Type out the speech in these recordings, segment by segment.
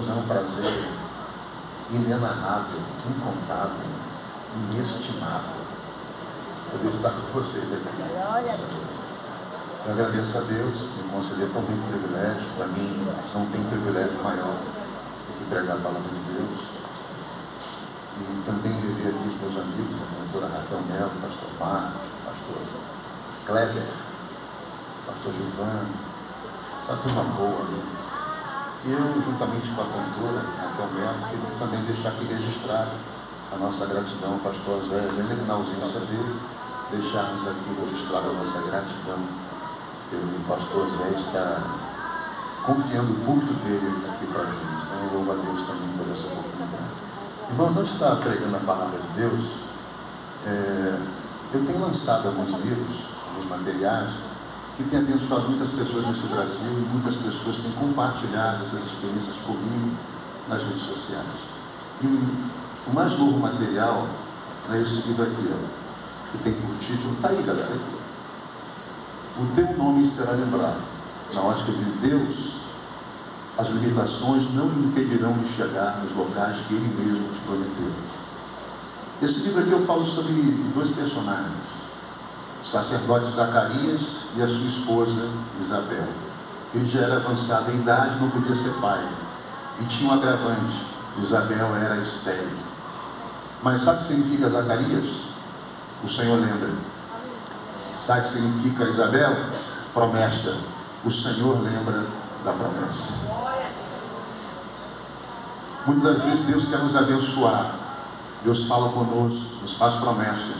irmãos, é um prazer inenarrável, incontável, inestimável poder estar com vocês aqui. Eu agradeço a Deus por me conceder tão rico privilégio. Para mim, não tem privilégio maior do que pregar a palavra de Deus. E também rever aqui os meus amigos, a doutora Raquel Melo, o pastor Marcos, o pastor Kleber, o pastor Giovanni, essa turma boa ali. Eu, juntamente com a cantora Raquel Melo, queria também deixar aqui registrado a nossa gratidão ao pastor Zé, ainda que na ausência dele, deixarmos aqui registrada a nossa gratidão pelo pastor Zé estar confiando o culto dele aqui para a gente. Então eu louvo a Deus também por essa oportunidade. Irmãos, antes de estar pregando a palavra de Deus, eu tenho lançado alguns livros, alguns materiais, que têm abençoado muitas pessoas nesse Brasil, e muitas pessoas têm compartilhado essas experiências comigo nas redes sociais. E o mais novo material é esse livro aqui, ó, que tem por título, está aí, galera, aqui. O teu nome será lembrado. Na ótica de Deus, as limitações não lhe impedirão de chegar nos locais que Ele mesmo te prometeu. Esse livro aqui eu falo sobre dois personagens, o sacerdote Zacarias e a sua esposa Isabel. Ele já era avançado em idade, não podia ser pai, e tinha um agravante: Isabel era estéril. Mas sabe o que significa Zacarias? O Senhor lembra. Sabe o que significa Isabel? Promessa. O Senhor lembra da promessa. Muitas das vezes Deus quer nos abençoar, Deus fala conosco, nos faz promessa,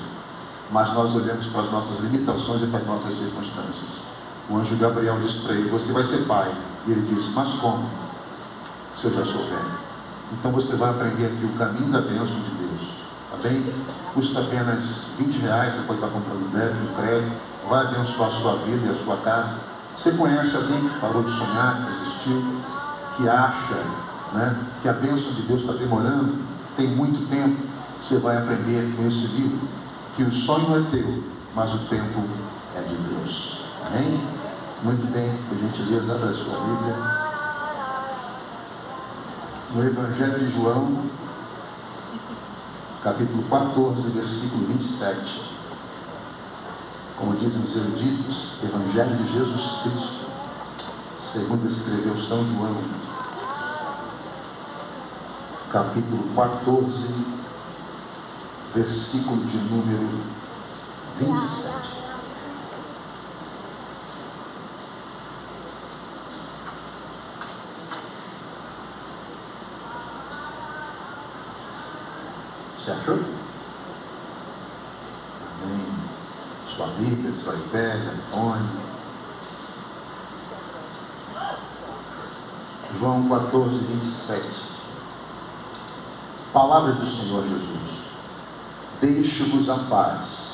mas nós olhamos para as nossas limitações e para as nossas circunstâncias. O anjo Gabriel diz para ele: você vai ser pai. E ele diz: mas como? Se eu já sou velho. Então você vai aprender aqui o caminho da bênção de Deus, tá bem? Custa apenas R$20, você pode estar comprando débito, um crédito, vai abençoar a sua vida e a sua casa. Você conhece alguém que parou de sonhar, que desistiu, que acha, né, que a bênção de Deus está demorando, tem muito tempo? Você vai aprender com esse livro que o sonho é teu, mas o tempo é de Deus. Amém? Muito bem, por gentileza, abra a sua Bíblia no Evangelho de João, capítulo 14, versículo 27. Como dizem os eruditos, Evangelho de Jesus Cristo, segundo escreveu São João, capítulo 14, versículo de número 27. Você achou? Amém. Sua Bíblia, seu iPad, iPhone. João 14, 27. Palavras do Senhor Jesus: deixo-vos a paz,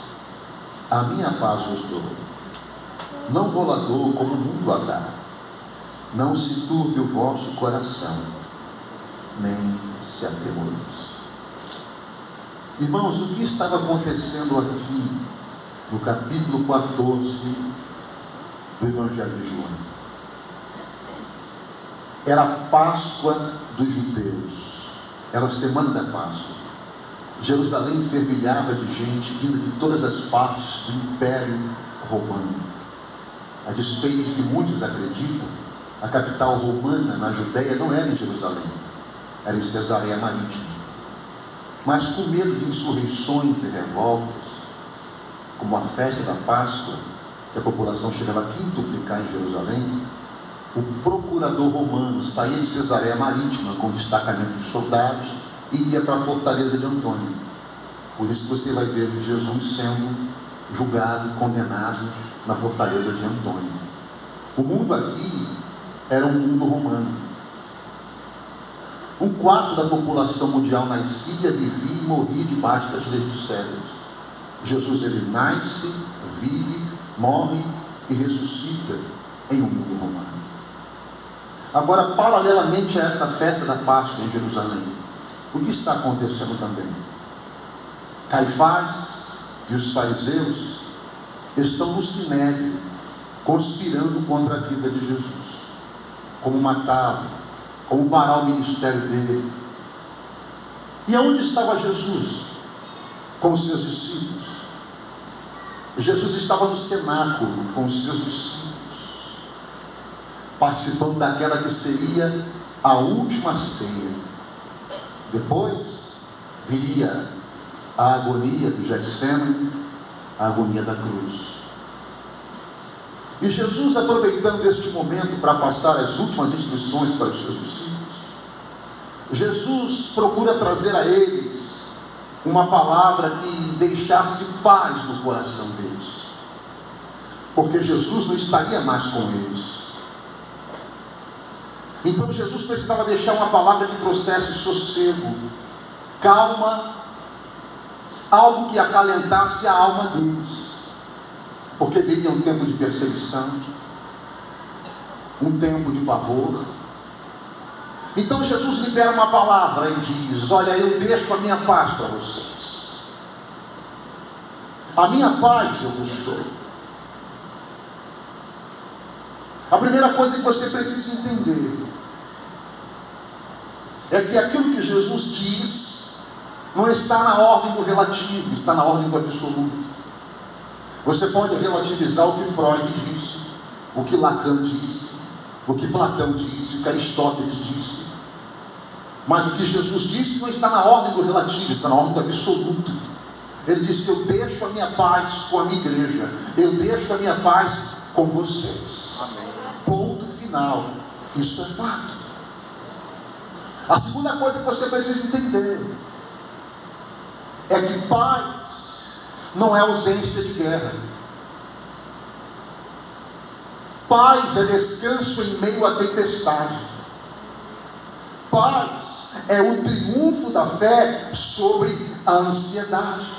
a minha paz vos dou. Não vou lá dou como o mundo a dá. Não se turbe o vosso coração, nem se atemoreis. Irmãos, o que estava acontecendo aqui no capítulo 14 do Evangelho de João? Era a Páscoa dos judeus, era a semana da Páscoa. Jerusalém fervilhava de gente vinda de todas as partes do Império Romano. A despeito de que muitos acreditam, a capital romana na Judéia não era em Jerusalém, era em Cesareia Marítima. Mas com medo de insurreições e revoltas, como a festa da Páscoa, que a população chegava a quintuplicar em Jerusalém, o procurador romano saía de Cesareia Marítima com destacamento de soldados e ia para a fortaleza de Antônio. Por isso você vai ver Jesus sendo julgado, condenado na fortaleza de Antônio. O mundo aqui era um mundo romano. 1/4 da população mundial nascia, vivia e morria debaixo das leis dos Césares. Jesus, ele nasce, vive, morre e ressuscita em um mundo romano. Agora, paralelamente a essa festa da Páscoa em Jerusalém, o que está acontecendo também? Caifás e os fariseus estão no sinédrio, conspirando contra a vida de Jesus. Como matá-lo, como parar o ministério dele. E aonde estava Jesus? Com os seus discípulos. Jesus estava no cenáculo com os seus discípulos, participando daquela que seria a última ceia. Depois viria a agonia do Getsêmani, a agonia da cruz. E Jesus, aproveitando este momento para passar as últimas instruções para os seus discípulos, Jesus procura trazer a eles uma palavra que deixasse paz no coração deles, porque Jesus não estaria mais com eles. Então Jesus precisava deixar uma palavra que trouxesse sossego, calma, algo que acalentasse a alma deles, porque viria um tempo de perseguição, um tempo de pavor. Então Jesus libera uma palavra e diz: olha, eu deixo a minha paz para vocês, a minha paz eu vos dou. A primeira coisa que você precisa entender é que aquilo que Jesus diz não está na ordem do relativo, está na ordem do absoluto. Você pode relativizar o que Freud disse, o que Lacan disse, o que Platão disse, o que Aristóteles disse. Mas o que Jesus disse não está na ordem do relativo, está na ordem do absoluto. Ele disse: eu deixo a minha paz com a minha igreja, eu deixo a minha paz com vocês. Amém. Ponto final. Isso é fato. A segunda coisa que você precisa entender é que paz não é ausência de guerra. Paz é descanso em meio à tempestade. Paz é o triunfo da fé sobre a ansiedade.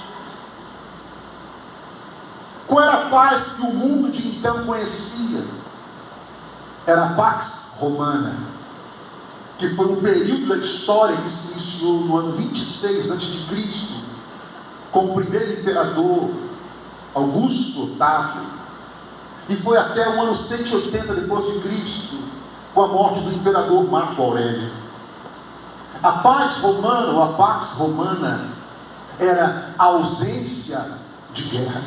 Qual era a paz que o mundo de então conhecia? Era a Pax Romana, que foi um período da história que se iniciou no ano 26 a.C., com o primeiro imperador Augusto Otávio, e foi até o ano 180 depois de Cristo, com a morte do imperador Marco Aurélio. A paz romana, ou a Pax Romana, era a ausência de guerra.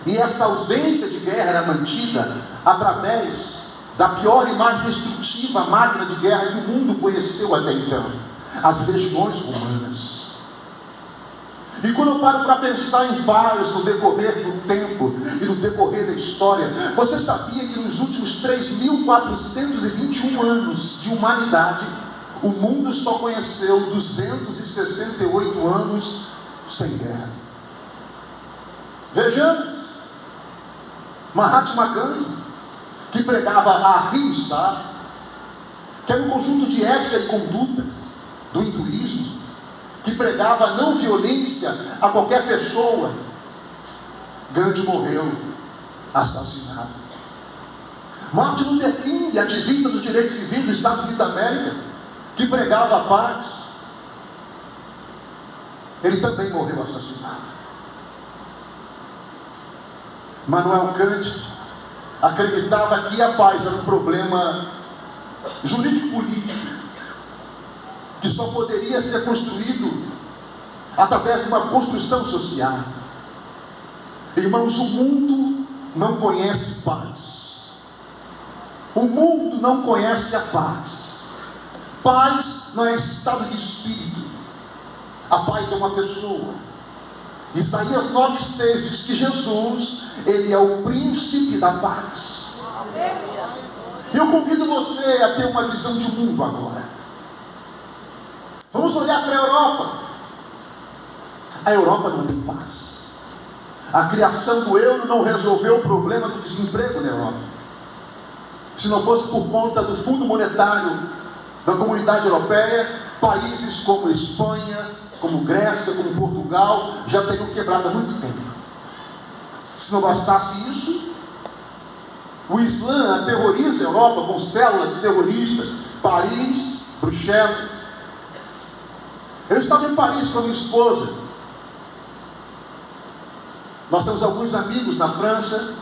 E essa ausência de guerra era mantida através da pior e mais destrutiva máquina de guerra que o mundo conheceu até então: as legiões romanas. E quando eu paro para pensar em paz no decorrer do tempo e no decorrer da história, você sabia que nos últimos 3.421 anos de humanidade, o mundo só conheceu 268 anos sem guerra? Vejamos, Mahatma Gandhi, que pregava a ahimsa, que era um conjunto de ética e condutas do hinduísmo, que pregava a não violência a qualquer pessoa. Gandhi morreu assassinado. Martin Luther King, ativista dos direitos civis dos Estados Unidos da América, que pregava a paz, ele também morreu assassinado. Manuel Kant acreditava que a paz era um problema jurídico-político, que só poderia ser construído através de uma construção social. Irmãos, o mundo não conhece paz. O mundo não conhece a paz. Paz não é estado de espírito. A paz é uma pessoa. Isaías 9,6 diz que Jesus, Ele é o príncipe da paz. Eu convido você a ter uma visão de mundo agora. Vamos olhar para a Europa. A Europa não tem paz. A criação do euro não resolveu o problema do desemprego na Europa. Se não fosse por conta do Fundo Monetário da Comunidade Europeia, países como Espanha, como Grécia, como Portugal, já teriam quebrado há muito tempo. Se não bastasse isso, o Islã aterroriza a Europa com células terroristas. Paris, Bruxelas. Eu estava em Paris com a minha esposa. Nós temos alguns amigos na França,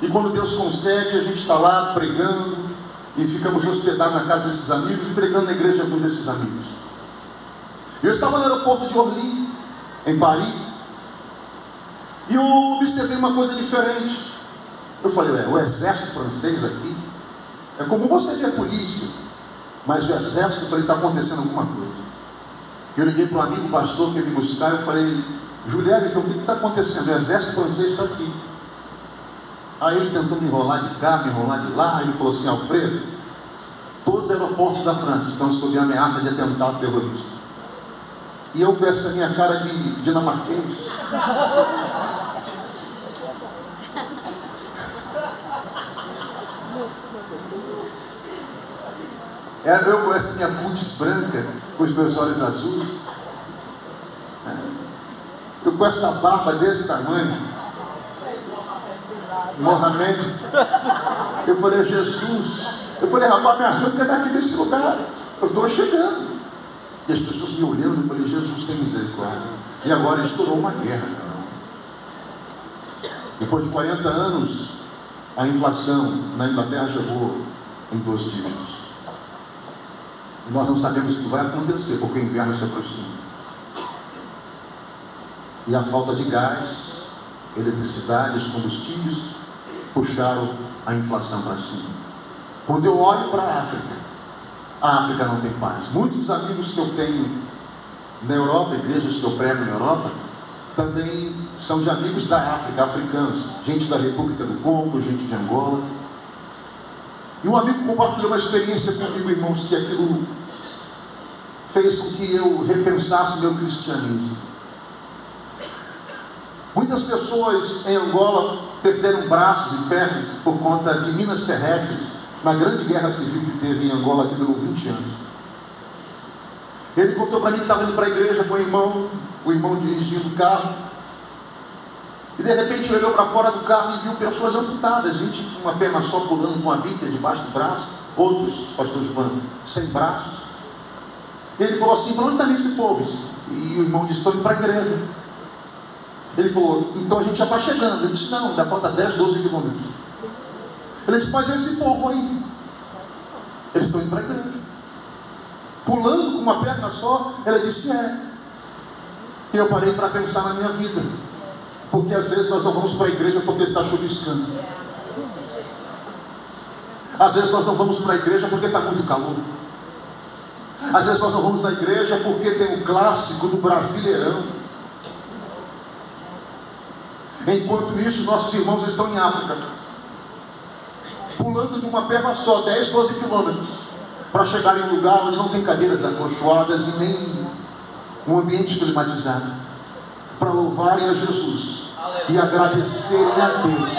e quando Deus concede, a gente está lá pregando, E ficamos hospedados na casa desses amigos e pregando na igreja com um desses amigos. Eu estava no aeroporto de Orly, em Paris, e eu observei uma coisa diferente. Eu falei, o exército francês aqui, é comum você ver a polícia, mas o exército, eu falei, está acontecendo alguma coisa. Eu liguei para um amigo pastor que ia me buscar, eu falei, Juliano, então o que está acontecendo? O exército francês está aqui. Aí ele tentou me enrolar de cá, me enrolar de lá. Ele falou assim, Alfredo, todos os aeroportos da França estão sob ameaça de atentado terrorista. E eu com essa minha cara de dinamarquês. Eu com essa minha cutis branca, com os meus olhos azuis. Eu com essa barba desse tamanho. Mohamed. Eu falei, Jesus. Eu falei, rapaz, me arranca daqui desse lugar. Eu estou chegando. E as pessoas me olhando, eu falei, Jesus, tem misericórdia. E agora estourou uma guerra. Depois de 40 anos, a inflação na Inglaterra chegou em 2 dígitos. E nós não sabemos o que vai acontecer, porque o inverno se aproxima. E a falta de gás, eletricidade, os combustíveis puxaram a inflação para cima. Quando eu olho para a África não tem paz. Muitos dos amigos que eu tenho na Europa, igrejas que eu prego na Europa, também são de amigos da África, africanos, gente da República do Congo, gente de Angola. E um amigo compartilhou uma experiência comigo, irmãos, que aquilo fez com que eu repensasse meu cristianismo. Muitas pessoas em Angola perderam braços e pernas por conta de minas terrestres na grande guerra civil que teve em Angola, que durou 20 anos. Ele contou para mim que estava indo para a igreja com o irmão dirigindo o carro, e de repente ele olhou para fora do carro e viu pessoas amputadas, gente com uma perna só pulando com a Bíblia debaixo do braço, outros, pastor João, sem braços. E ele falou assim, para onde está esse povo? E o irmão disse, estou indo para a igreja. Ele falou, então a gente já está chegando. Ele disse, não, ainda falta 10, 12 quilômetros. Ele disse, mas esse povo aí, eles estão indo para a igreja, pulando com uma perna só. Ele disse, E eu parei para pensar na minha vida, porque às vezes nós não vamos para a igreja porque está chuviscando. Às vezes nós não vamos para a igreja porque está muito calor. Às vezes nós não vamos na igreja porque tem o clássico do Brasileirão. Enquanto isso, nossos irmãos estão em África, pulando de uma perna só, 10, 12 quilômetros, para chegar em um lugar onde não tem cadeiras acolchoadas e nem um ambiente climatizado, para louvarem a Jesus e agradecerem a Deus.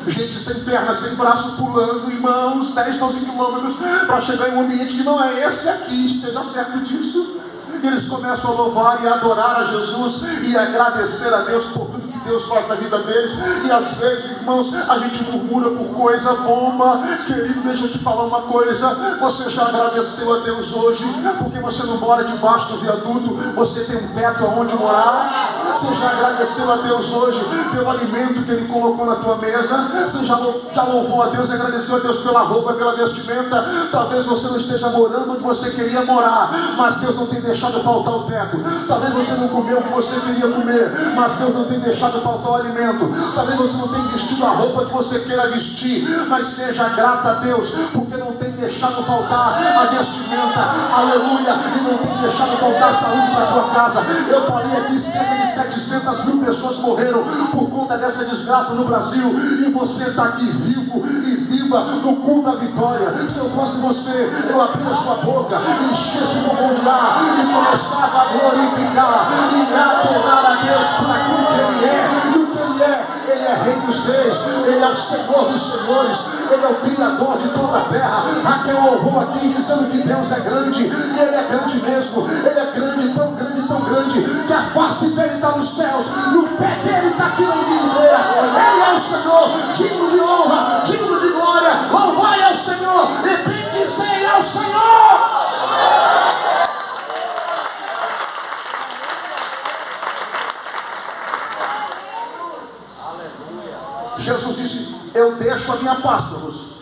Gente sem perna, sem braço, pulando, irmãos, 10, 12 quilômetros, para chegar em um ambiente que não é esse aqui, esteja certo disso. Eles começam a louvar e a adorar a Jesus e a agradecer a Deus por tudo que Deus faz na vida deles. E às vezes, irmãos, a gente murmura por coisa boba. Querido, deixa eu te falar uma coisa. Você já agradeceu a Deus hoje porque você não mora debaixo do viaduto, você tem um teto aonde morar? Você já agradeceu a Deus hoje pelo alimento que Ele colocou na tua mesa? Você já louvou a Deus e agradeceu a Deus pela roupa, pela vestimenta? Talvez você não esteja morando onde você queria morar, mas Deus não tem deixado faltar o teto. Talvez você não comeu o que você queria comer, mas Deus não tem deixado faltar o alimento. Talvez você não tenha vestido a roupa que você queira vestir, mas seja grata a Deus, porque não tem deixado faltar a vestimenta, aleluia, e não tem deixado faltar a saúde para a tua casa. Eu falei aqui, cerca de 700 mil pessoas morreram por conta dessa desgraça no Brasil, e você está aqui vivo e viva no culto da vitória. Se eu fosse você, eu abria sua boca, enchia esse pulmão de ar e começava a glorificar e adorar a Deus por aquilo que Ele é. E o que Ele é? Ele é Rei dos Reis, Ele é o Senhor dos Senhores, Ele é o Criador de toda a terra. Raquel louvou aqui dizendo que Deus é grande, e Ele é grande mesmo. Ele é grande, tão grande, que a face dEle está nos céus, e o pé dEle está aqui na Guiné. Ele é o Senhor, digno de honra, digno de glória. Louvai ao Senhor e bendizei ao Senhor. Jesus disse, eu deixo deixo a minha paz para vocês.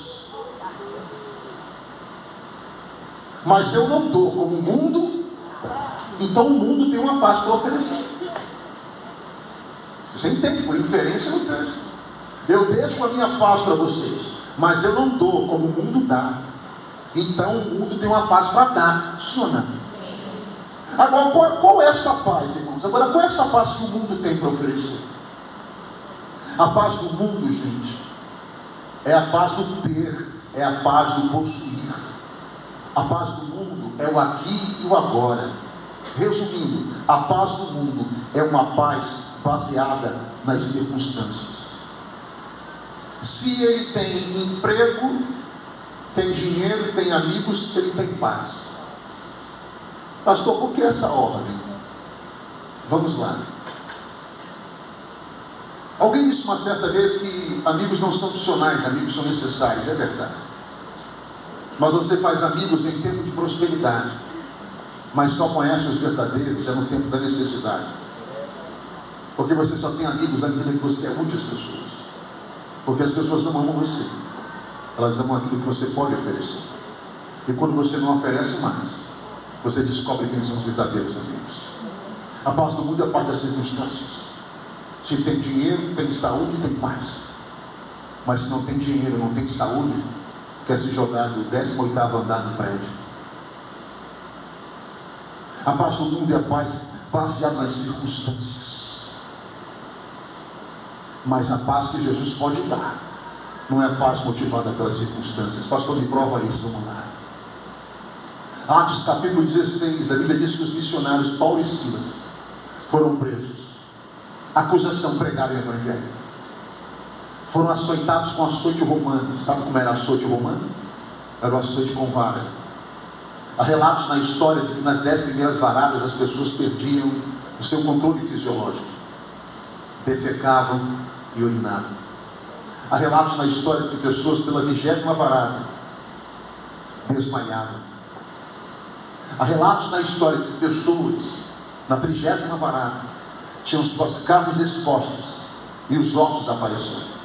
Mas eu não dou como o mundo, então o mundo tem uma paz para oferecer. Você entende por inferência no texto. Eu deixo a minha paz para vocês, mas eu não dou como o mundo dá. Então o mundo tem uma paz para dar. Sim ou não? Agora, qual é essa paz, irmãos? Agora, qual é essa paz que o mundo tem para oferecer? A paz do mundo, gente, é a paz do ter, é a paz do possuir. A paz do mundo é o aqui e o agora. Resumindo, a paz do mundo é uma paz baseada nas circunstâncias. Se ele tem emprego, tem dinheiro, tem amigos, ele tem paz. Pastor, por que essa ordem? Vamos lá. Alguém disse uma certa vez que amigos não são opcionais, amigos são necessários. É verdade. Mas você faz amigos em tempo de prosperidade, mas só conhece os verdadeiros no tempo da necessidade. Porque você só tem amigos naquilo que você é útil às pessoas. Porque as pessoas não amam você, elas amam aquilo que você pode oferecer. E quando você não oferece mais, você descobre quem são os verdadeiros amigos. A paz do mundo é a paz das circunstâncias. Se tem dinheiro, tem saúde, tem paz. Mas se não tem dinheiro, não tem saúde, quer se jogar do 18º andar do prédio. A paz do mundo é a paz baseada nas circunstâncias. Mas a paz que Jesus pode dar não é a paz motivada pelas circunstâncias. Pastor, me prova isso, vamos lá. Atos capítulo 16, a Bíblia diz que os missionários Paulo e Silas foram presos. Acusação, pregar o Evangelho. Foram açoitados com açoite romano. Sabe como era açoite romano? Era o açoite com vara. Há relatos na história de que nas 10 primeiras varadas as pessoas perdiam o seu controle fisiológico. Defecavam e urinavam. Há relatos na história de que pessoas pela 20ª varada desmaiavam. Há relatos na história de que pessoas na 30ª varada tinham suas carnes expostas e os ossos aparecendo.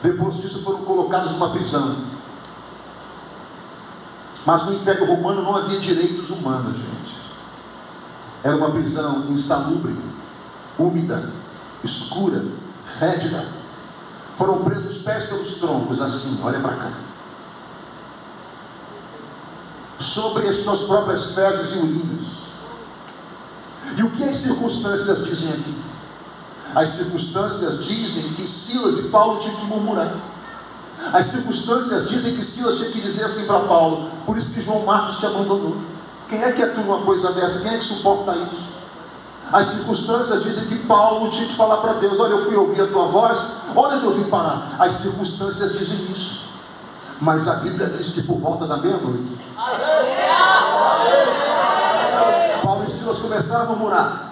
Depois disso foram colocados numa prisão. Mas no Império Romano não havia direitos humanos, gente. Era uma prisão insalubre, úmida, escura, fétida. Foram presos os pés pelos troncos, assim, olha para cá, sobre as suas próprias fezes e urinas. E o que as circunstâncias dizem aqui? As circunstâncias dizem que Silas e Paulo tinham que murmurar. As circunstâncias dizem que Silas tinha que dizer assim para Paulo: por isso que João Marcos te abandonou. Quem é que atua uma coisa dessa? Quem é que suporta isso? As circunstâncias dizem que Paulo tinha que falar para Deus: olha, eu fui ouvir a tua voz, olha onde eu vim parar. As circunstâncias dizem isso. Mas a Bíblia diz que por volta da meia-noite, Paulo e Silas começaram a murmurar.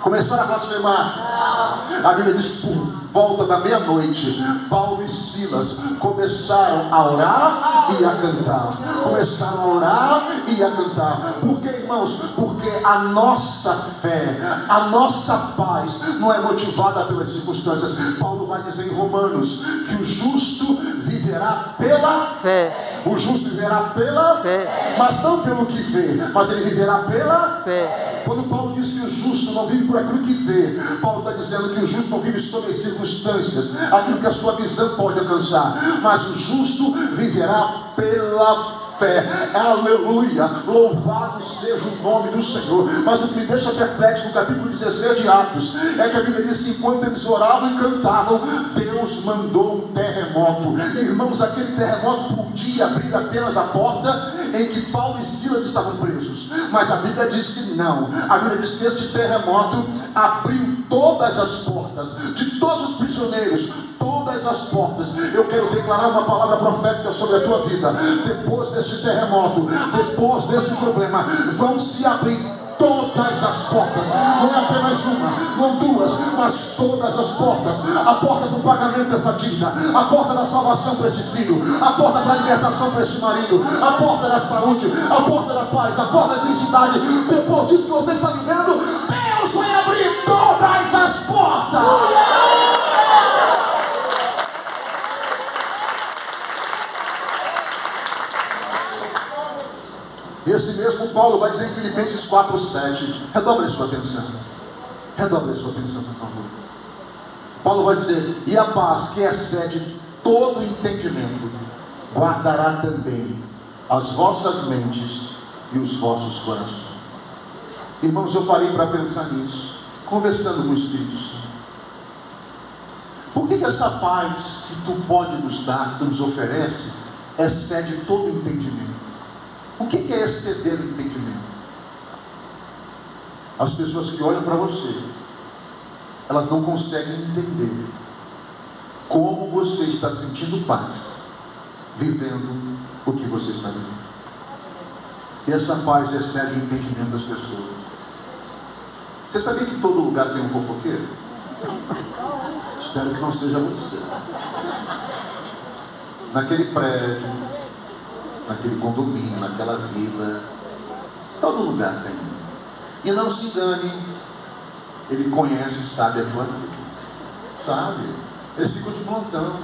Começaram a blasfemar. A Bíblia diz que por volta da meia-noite, Paulo e Silas começaram a orar e a cantar. Começaram a orar e a cantar. Por que, irmãos? Porque a nossa fé, a nossa paz não é motivada pelas circunstâncias. Paulo vai dizer em Romanos que o justo viverá pela fé. O justo viverá pela fé. Mas não pelo que vê, mas ele viverá pela fé. Quando Paulo diz que o justo não vive por aquilo que vê, Paulo está dizendo que o justo não vive sobre as circunstâncias, aquilo que a sua visão pode alcançar, mas o justo viverá pela fé. Aleluia, louvado seja o nome do Senhor. Mas o que me deixa perplexo no capítulo 16 de Atos é que a Bíblia diz que enquanto eles oravam e cantavam, Deus mandou um terremoto. Irmãos, aquele terremoto podia abrir apenas a porta em que Paulo e Silas estavam presos, mas a Bíblia diz que não. A Bíblia diz que este terremoto abriu todas as portas de todos os prisioneiros, todas as portas. Eu quero declarar uma palavra profética sobre a tua vida. Depois desse terremoto, depois desse problema, vão se abrir todas as portas. Não é apenas uma, não duas, mas todas as portas. A porta do pagamento dessa dívida, a porta da salvação para esse filho, a porta para a libertação para esse marido, a porta da saúde, a porta da paz, a porta da felicidade. Depois disso que você está vivendo, Deus vai abrir todas as portas. Esse mesmo Paulo vai dizer em Filipenses 4:7. Redobre a sua atenção. Redobre a sua atenção, por favor. Paulo vai dizer: e a paz que excede todo entendimento guardará também as vossas mentes e os vossos corações. Irmãos, eu parei para pensar nisso, conversando com o Espírito Santo. Por que essa paz que tu pode nos dar, que tu nos oferece, excede todo entendimento? O que é exceder o entendimento? As pessoas que olham para você, elas não conseguem entender como você está sentindo paz, vivendo o que você está vivendo. E essa paz excede o entendimento das pessoas. Você sabia que todo lugar tem um fofoqueiro? Espero que não seja você. Naquele prédio, naquele condomínio, naquela vila, todo lugar tem. E não se engane, ele conhece e sabe a tua vida. Sabe? Eles ficam de plantão.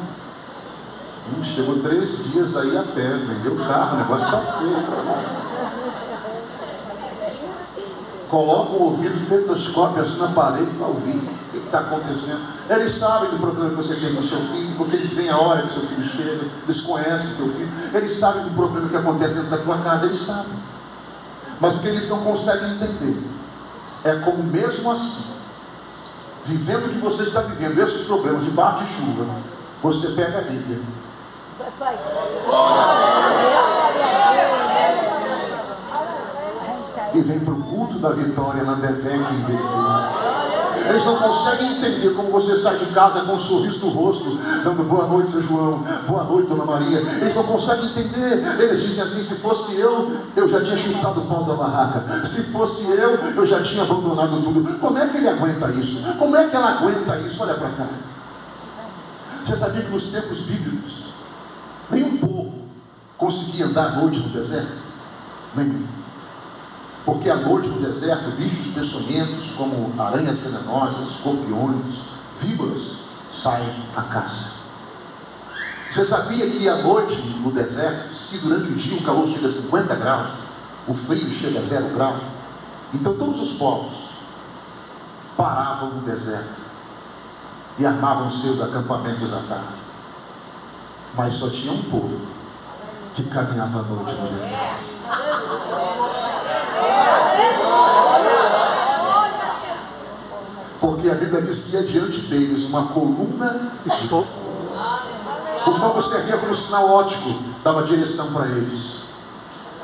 Chegou 3 dias aí a pé, vendeu o carro, o negócio está feio. Coloca o ouvido, tetoscópio assim na parede para ouvir o que está acontecendo. Eles sabem do problema que você tem com o seu filho, porque eles veem a hora que seu filho chega, eles conhecem o teu filho, eles sabem do problema que acontece dentro da tua casa, eles sabem. Mas o que eles não conseguem entender é como mesmo assim, vivendo o que você está vivendo, esses problemas de barro de chuva, você pega a Bíblia. E vem para o culto da vitória na Devec em Berlim. Eles não conseguem entender como você sai de casa com um sorriso no rosto, dando boa noite, seu João, boa noite, Dona Maria. Eles não conseguem entender. Eles dizem assim: se fosse eu já tinha chutado o pau da barraca. Se fosse eu já tinha abandonado tudo. Como é que ele aguenta isso? Como é que ela aguenta isso? Olha para cá. Você sabia que nos tempos bíblicos nenhum povo conseguia andar à noite no deserto? Nenhum. Porque à noite no deserto, bichos peçonhentos como aranhas venenosas, escorpiões, víboras, saem à caça. Você sabia que à noite no deserto, se durante o dia o calor chega a 50 graus, o frio chega a 0 graus, então todos os povos paravam no deserto e armavam seus acampamentos à tarde. Mas só tinha um povo que caminhava à noite no deserto. Porque a Bíblia diz que ia diante deles uma coluna de fogo. O fogo servia como sinal óptico, dava direção para eles.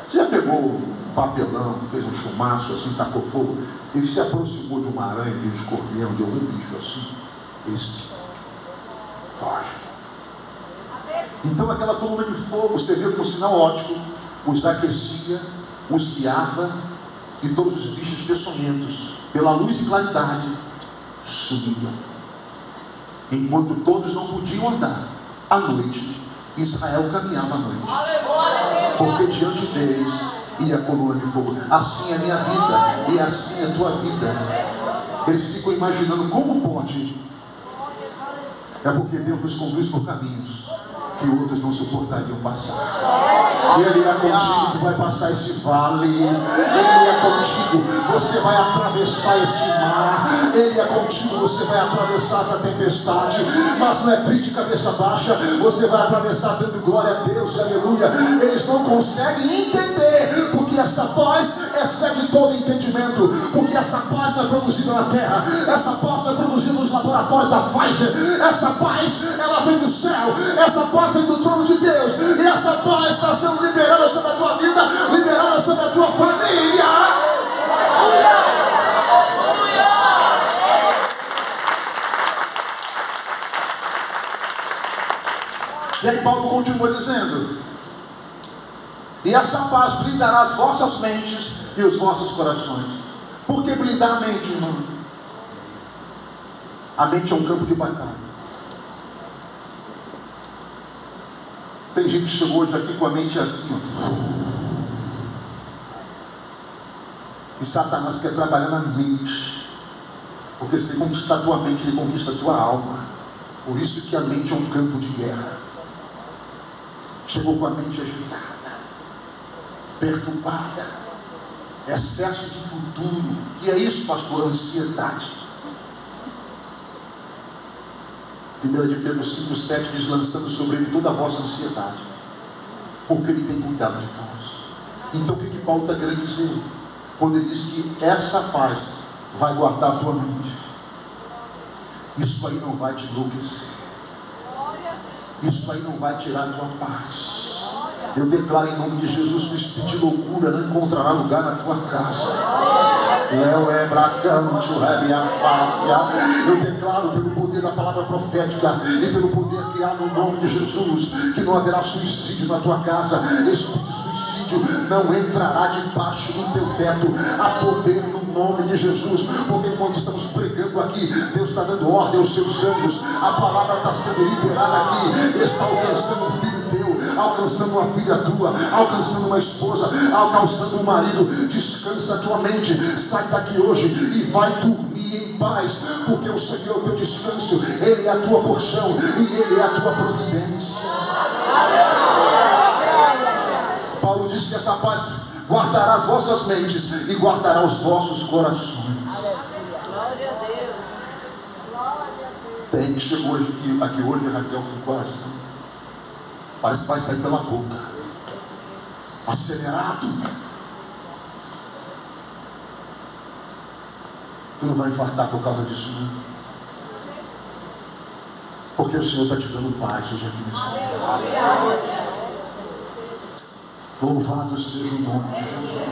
Você já pegou um papelão, fez um chumaço assim, tacou fogo, ele se aproximou de uma aranha, de um escorpião, de algum bicho assim, eles fogem. Então aquela coluna de fogo servia como sinal óptico, os aquecia, os guiava, e todos os bichos peçonhentos, pela luz e claridade, sumiam. Enquanto todos não podiam andar à noite, Israel caminhava à noite, porque diante deles ia a coluna de fogo. Assim é a minha vida, e assim é a tua vida. Eles ficam imaginando como pode. É porque Deus nos conduz por caminhos que outros não suportariam passar. Ele é contigo, tu vai passar esse vale. Ele é contigo, você vai atravessar esse mar. Ele é contigo, você vai atravessar essa tempestade. Mas não é triste cabeça baixa, você vai atravessar dando glória a Deus, aleluia. Eles não conseguem entender, porque essa paz excede todo entendimento. Porque essa paz não é produzida na terra, essa paz não é produzida nos laboratórios da Pfizer. Essa paz, ela vem do céu, essa paz vem do trono de Deus, e essa paz está sendo liberada sobre a tua vida, liberada sobre a tua família. E aí Paulo continua dizendo: e essa paz blindará as vossas mentes e os vossos corações. Por que blindar a mente, irmão? A mente é um campo de batalha. Tem gente que chegou hoje aqui com a mente assim, ó. E Satanás quer trabalhar na mente. Porque se ele conquistar a tua mente, ele conquista a tua alma. Por isso que a mente é um campo de guerra. Chegou com a mente agitada. perturbada, excesso de futuro. E é isso, pastor? Ansiedade. 1 de Pedro 5,7 diz: lançando sobre ele toda a vossa ansiedade, porque ele tem cuidado de vós. Então o que Paulo está querendo dizer? Quando ele diz que essa paz vai guardar a tua mente, isso aí não vai te enlouquecer, isso aí não vai tirar a tua paz. Eu declaro em nome de Jesus que o espírito de loucura não encontrará lugar na tua casa. Eu declaro pelo poder da palavra profética e pelo poder que há no nome de Jesus, que não haverá suicídio na tua casa. Espírito de suicídio não entrará debaixo do teu teto. Há poder no nome de Jesus, porque enquanto estamos pregando aqui, Deus está dando ordem aos seus anjos. A palavra está sendo liberada aqui, está alcançando um filho teu, alcançando uma filha tua, alcançando uma esposa, alcançando um marido. Descansa a tua mente, sai daqui hoje e vai dormir em paz, porque o Senhor é o teu descanso, Ele é a tua porção e Ele é a tua providência. Paulo diz que essa paz guardará as vossas mentes e guardará os vossos corações. Tem que chegou aqui hoje, Raquel, com o coração, parece que vai sair pela boca, acelerado. Tu não vai infartar por causa disso, não. Porque o Senhor está te dando paz hoje aqui nesse lugar. Louvado seja o nome de Jesus.